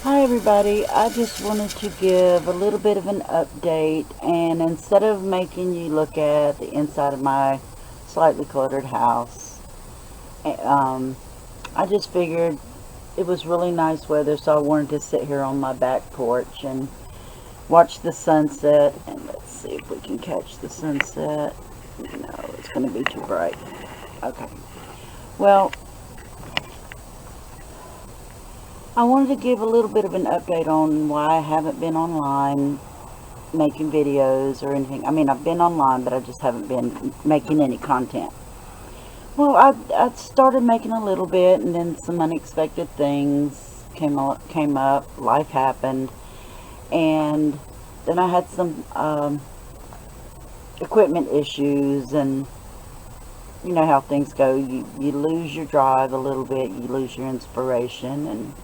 Hi everybody, I just wanted to give a little bit of an update, and instead of making you look at the inside of my slightly cluttered house, um, I just figured it was really nice weather, so I wanted to sit here on my back porch and watch the sunset. And let's see if we can catch the sunset. No, it's going to be too bright. Okay. Well, I wanted to give a little bit of an update on why I haven't been online making videos or anything. I mean, I've been online, but I just haven't been making any content. Well, I started making a little bit, and then some unexpected things came up. Life happened, and then I had some equipment issues, and you know how things go. You lose your drive a little bit, you lose your inspiration, and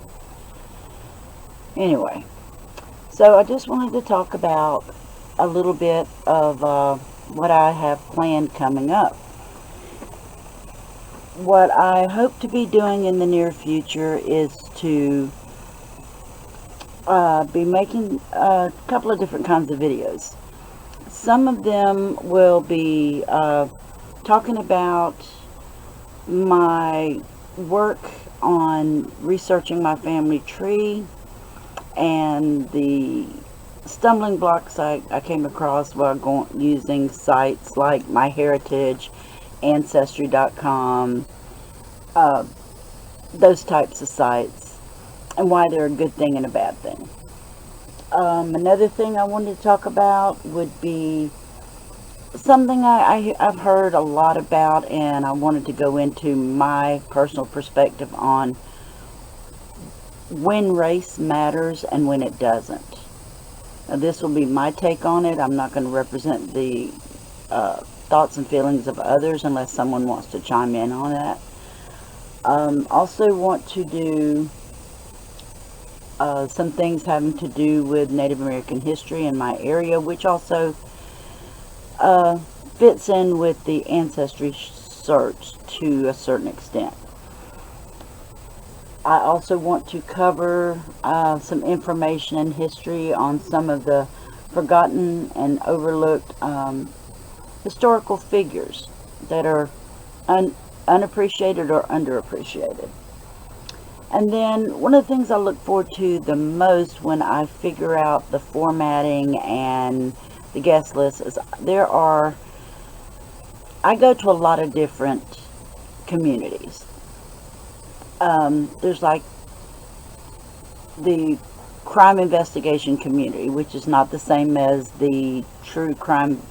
anyway. So I just wanted to talk about a little bit of what I have planned coming up. What I hope to be doing in the near future is to be making a couple of different kinds of videos. Some of them will be talking about my work on researching my family tree and the stumbling blocks I came across while using sites like MyHeritage, Ancestry.com, those types of sites, and why they're a good thing and a bad thing. Another thing I wanted to talk about would be something I've heard a lot about, and I wanted to go into my personal perspective on when race matters and when it doesn't. Now, this will be my take on it. I'm not going to represent the thoughts and feelings of others unless someone wants to chime in on that. Also want to do some things having to do with Native American history in my area, which also fits in with the ancestry search to a certain extent. I also want to cover some information and history on some of the forgotten and overlooked historical figures that are unappreciated or underappreciated. And then one of the things I look forward to the most when I figure out the formatting and the guest list is I go to a lot of different communities. There's like the crime investigation community, which is not the same as the true crime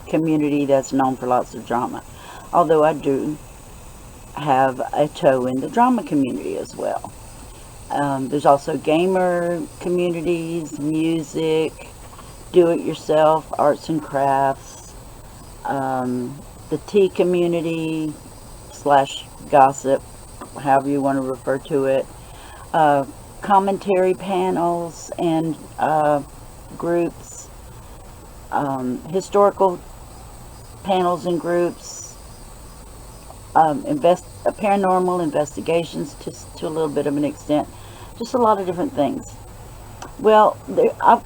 community that's known for lots of drama. Although I do have a toe in the drama community as well. There's also gamer communities, music, do-it-yourself, arts and crafts, the tea community / gossip, however you want to refer to it, commentary panels and groups, historical panels and groups, paranormal investigations to a little bit of an extent, just a lot of different things. Well, I've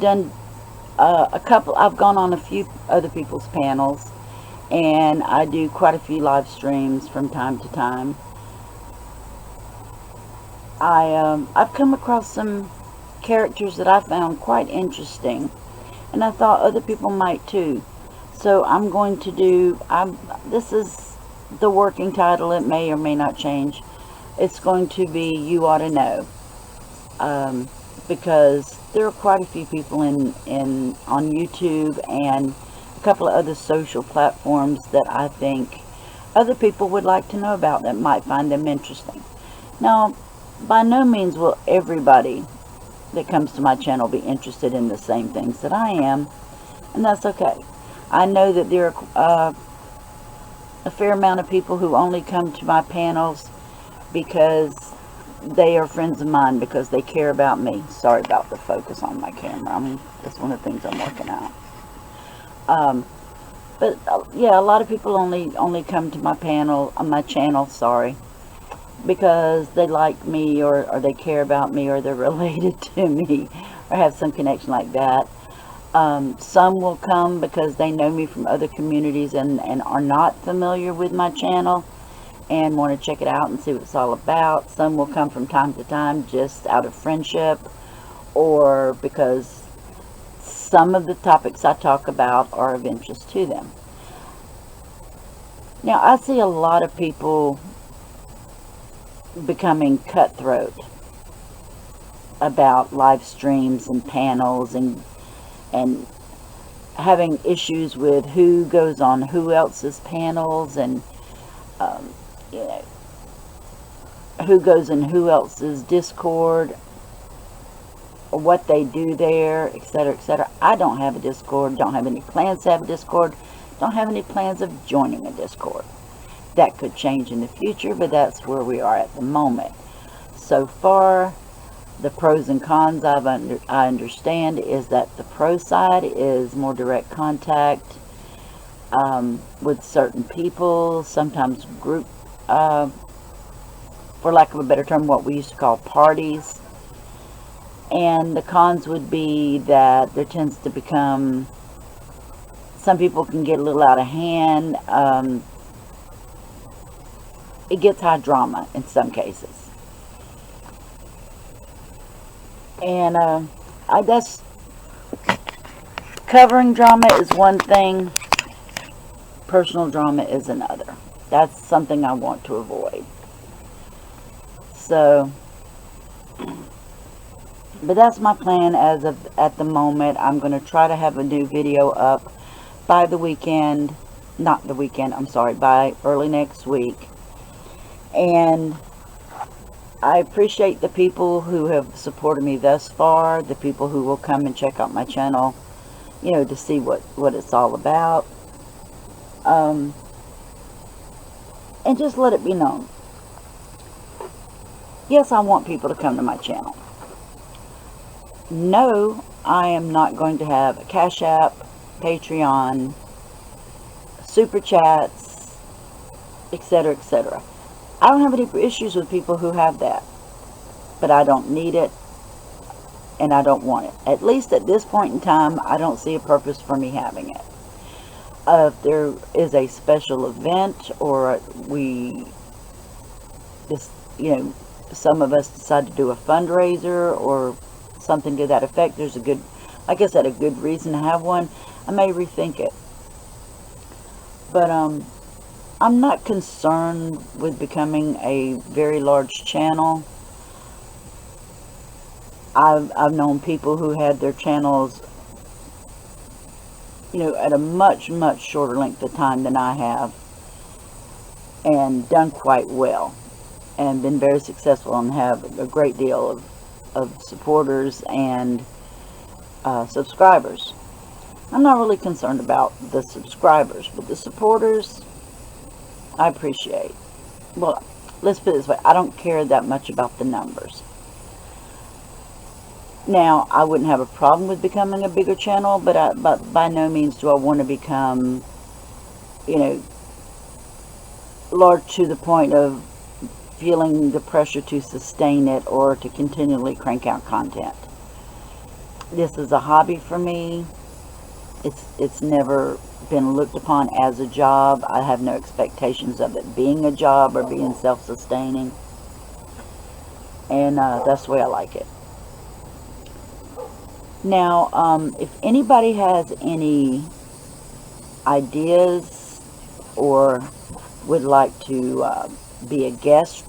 done I've gone on a few other people's panels, and I do quite a few live streams from time to time. I've come across some characters that I found quite interesting, and I thought other people might too. So I'm going to do, this is the working title, it may or may not change. It's going to be You Ought to Know, because there are quite a few people on YouTube and a couple of other social platforms that I think other people would like to know about that might find them interesting. Now, by no means will everybody that comes to my channel be interested in the same things that I am, and that's okay. I know that there are a fair amount of people who only come to my panels because they are friends of mine, because they care about me. Sorry about the focus on my camera. That's one of the things I'm working out. But yeah, a lot of people only come to my channel, sorry, because they like me, or they care about me, or they're related to me, or have some connection like that. Some will come because they know me from other communities and are not familiar with my channel and want to check it out and see what it's all about. Some will come from time to time just out of friendship, or because some of the topics I talk about are of interest to them. Now, I see a lot of people becoming cutthroat about live streams and panels, and having issues with who goes on who else's panels, and you know, who goes in who else's Discord, or what they do there, etc., etc. I don't have a Discord, don't have any plans to have a Discord, don't have any plans of joining a Discord. That could change in the future, but that's where we are at the moment. So far, the pros and cons I understand is that the pro side is more direct contact with certain people, sometimes group, for lack of a better term, what we used to call parties. And the cons would be that there tends to become, some people can get a little out of hand. It gets high drama in some cases. And I guess covering drama is one thing, personal drama is another. That's something I want to avoid. So, but that's my plan as of at the moment. I'm going to try to have a new video up by the weekend, not the weekend, I'm sorry, by early next week. And I appreciate the people who have supported me thus far, the people who will come and check out my channel, you know, to see what it's all about. And just let it be known. Yes, I want people to come to my channel. No, I am not going to have a Cash App, Patreon, Super Chats, etc., etc. I don't have any issues with people who have that, but I don't need it, and I don't want it. At least at this point in time, I don't see a purpose for me having it. If there is a special event, or we just, you know, some of us decide to do a fundraiser or something to that effect, there's a good, like I said, a good reason to have one, I may rethink it. But I'm not concerned with becoming a very large channel. I've known people who had their channels, you know, at a much, much shorter length of time than I have, and done quite well, and been very successful, and have a great deal of supporters and subscribers. I'm not really concerned about the subscribers, but the supporters, I appreciate. Well, let's put it this way, I don't care that much about the numbers. Now, I wouldn't have a problem with becoming a bigger channel, but by no means do I want to become, you know, large to the point of feeling the pressure to sustain it or to continually crank out content. This is a hobby for me. It's never been looked upon as a job. I have no expectations of it being a job or being self-sustaining, and that's the way I like it. Now, if anybody has any ideas or would like to be a guest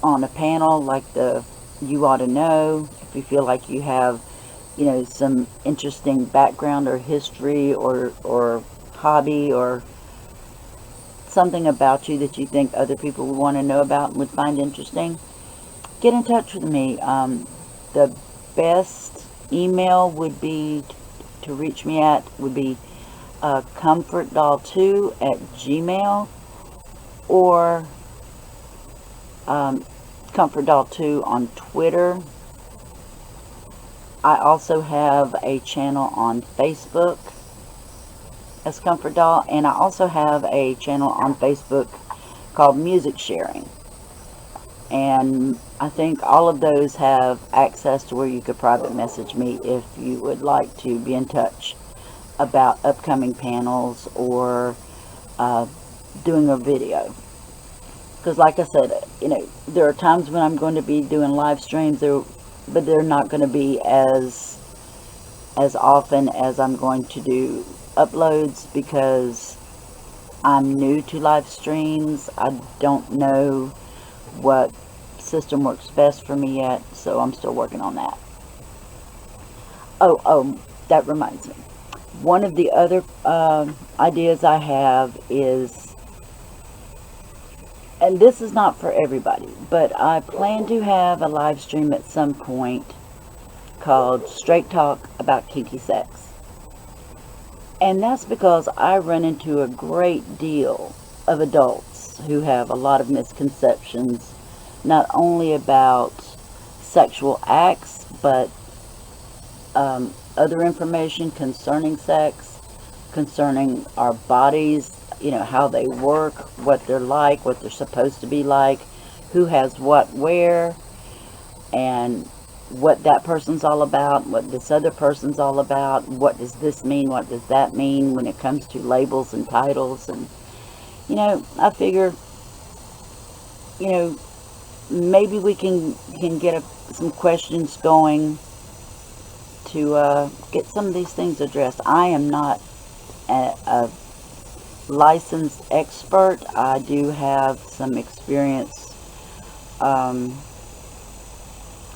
on a panel like the You Ought to Know, if you feel like you have, you know, some interesting background or history or hobby or something about you that you think other people would want to know about and would find interesting, get in touch with me. The best email would be to reach me at would be comfortdoll2@gmail, or comfortdoll2 on Twitter. I also have a channel on Facebook as Comfort Doll, and I also have a channel on Facebook called Music Sharing. And I think all of those have access to where you could private message me if you would like to be in touch about upcoming panels or doing a video. Because like I said, there are times when I'm going to be doing live streams, but they're not going to be as often as I'm going to do uploads, because I'm new to live streams. I don't know what system works best for me yet, so I'm still working on that. Oh, that reminds me. One of the other ideas I have is, and this is not for everybody, but I plan to have a live stream at some point called Straight Talk About Kinky Sex. And that's because I run into a great deal of adults who have a lot of misconceptions, not only about sexual acts, but other information concerning sex, concerning our bodies, how they work, what they're like, what they're supposed to be like, who has what where, and what that person's all about, what this other person's all about, what does this mean, what does that mean when it comes to labels and titles. And I figure maybe we can get some questions going to get some of these things addressed. I am not a licensed expert. I do have some experience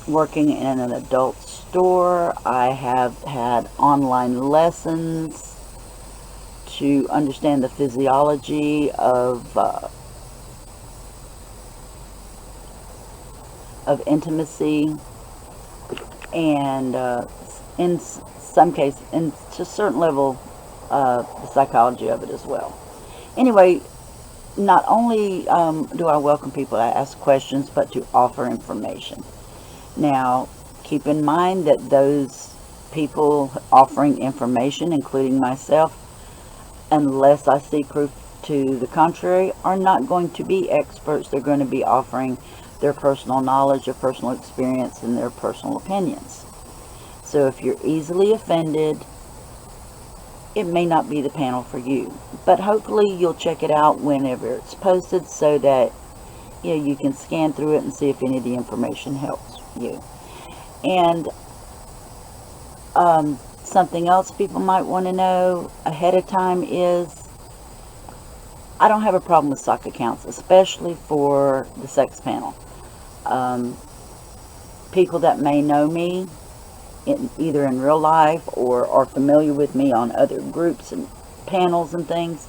working in an adult store. I have had online lessons to understand the physiology of intimacy, and in some cases, in to a certain level, the psychology of it as well. Anyway, not only do I welcome people to ask questions, but to offer information. Now, keep in mind that those people offering information, including myself, unless I see proof to the contrary, are not going to be experts. They're going to be offering their personal knowledge, their personal experience, and their personal opinions. So if you're easily offended, it may not be the panel for you. But hopefully you'll check it out whenever it's posted, so that you can scan through it and see if any of the information helps you. And something else people might want to know ahead of time is, I don't have a problem with sock accounts, especially for the sex panel. People that may know me either in real life or are familiar with me on other groups and panels and things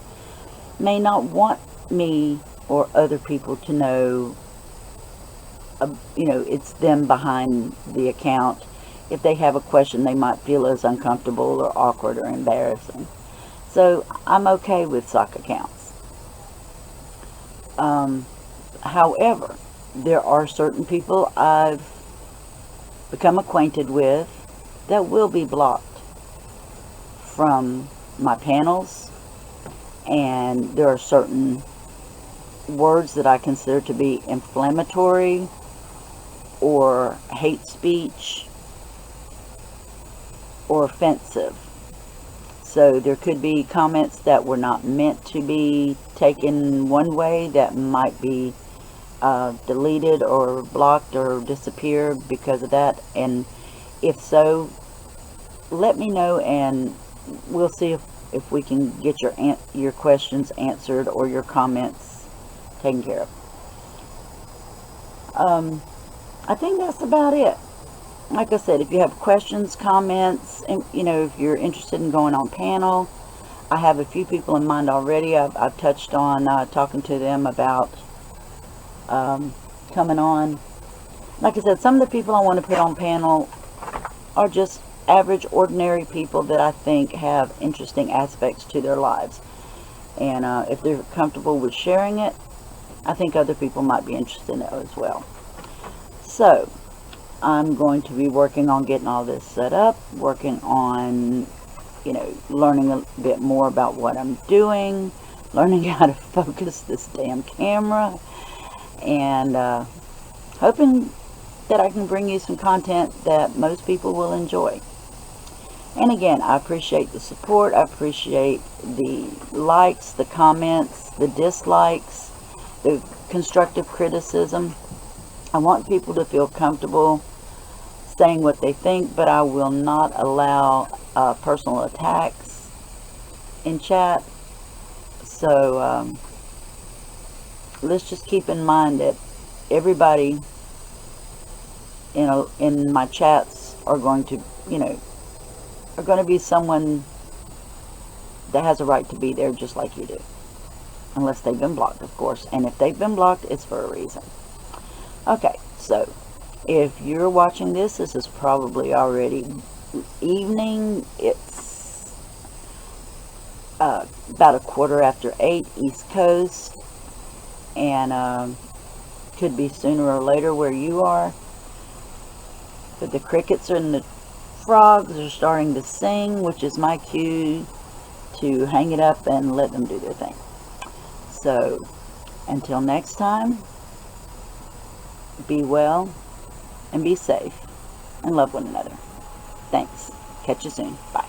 may not want me or other people to know it's them behind the account. If they have a question, they might feel as uncomfortable or awkward or embarrassing. So I'm okay with sock accounts. However, there are certain people I've become acquainted with that will be blocked from my panels, and there are certain words that I consider to be inflammatory or hate speech or offensive. So there could be comments that were not meant to be taken one way that might be deleted or blocked or disappear because of that. And if so, let me know, and we'll see if we can get your questions answered or your comments taken care of. I think that's about it. Like I said, if you have questions, comments, and if you're interested in going on panel, I have a few people in mind already. I've touched on talking to them about coming on. Like I said, some of the people I want to put on panel are just average, ordinary people that I think have interesting aspects to their lives. And if they're comfortable with sharing it, I think other people might be interested in it as well. So, I'm going to be working on getting all this set up, working on, learning a bit more about what I'm doing, learning how to focus this damn camera, and hoping that I can bring you some content that most people will enjoy. And again, I appreciate the support. I appreciate the likes, the comments, the dislikes, the constructive criticism. I want people to feel comfortable saying what they think, but I will not allow personal attacks in chat. So let's just keep in mind that everybody in my chats are going to, are going to be someone that has a right to be there just like you do. Unless they've been blocked, of course. And if they've been blocked, it's for a reason. Okay, so if you're watching this is probably already evening. It's about 8:15 East Coast. And could be sooner or later where you are. But the crickets and the frogs are starting to sing, which is my cue to hang it up and let them do their thing. So, until next time, be well and be safe and love one another. Thanks. Catch you soon. Bye.